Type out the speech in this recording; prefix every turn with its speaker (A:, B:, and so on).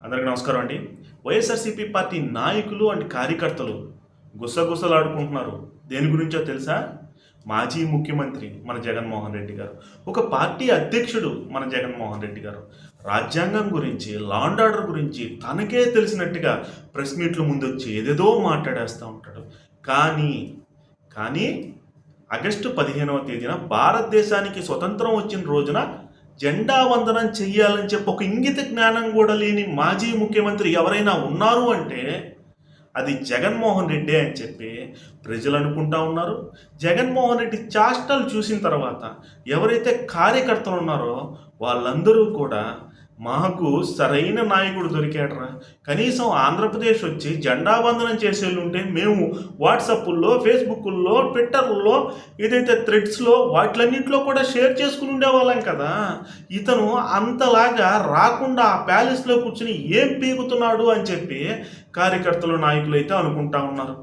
A: అందరికీ నమస్కారం అండి. వైఎస్ఆర్సీపీ పార్టీ నాయకులు అండ్ కార్యకర్తలు గుసగుసలాడుకుంటున్నారు. దేని గురించో తెలుసా? మాజీ ముఖ్యమంత్రి మన జగన్మోహన్ రెడ్డి గారు, ఒక పార్టీ అధ్యక్షుడు మన జగన్మోహన్ రెడ్డి గారు రాజ్యాంగం గురించి, లా అండ్ ఆర్డర్ గురించి తనకే తెలిసినట్టుగా ప్రెస్ మీట్ల ముందొచ్చి ఏదేదో మాట్లాడేస్తూ ఉంటాడు. కానీ కానీ ఆగస్టు 15వ తేదీన భారతదేశానికి స్వతంత్రం వచ్చిన రోజున జెండా వందనం చెయ్యాలని చెప్పి ఒక ఇంగిత జ్ఞానం కూడా లేని మాజీ ముఖ్యమంత్రి ఎవరైనా ఉన్నారు అంటే అది జగన్మోహన్ రెడ్డి అని చెప్పి ప్రజలు అనుకుంటా ఉన్నారు. జగన్మోహన్ రెడ్డి చేష్టలు చూసిన తర్వాత ఎవరైతే కార్యకర్తలు ఉన్నారో వాళ్ళందరూ కూడా మాకు సరైన నాయకుడు దొరికాడరా, కనీసం ఆంధ్రప్రదేశ్ వచ్చి జెండా వందనం చేసేళ్ళు ఉంటే మేము వాట్సాప్ల్లో, ఫేస్బుక్ల్లో, ట్విట్టర్లో, ఏదైతే థ్రెడ్స్లో వాటిలన్నింటిలో కూడా షేర్ చేసుకుని ఉండేవాళ్ళం కదా. ఇతను అంతలాగా రాకుండా ఆ ప్యాలెస్లో కూర్చుని ఏం పీకుతున్నాడు అని చెప్పి కార్యకర్తలు, నాయకులు అయితే అనుకుంటా ఉన్నారు.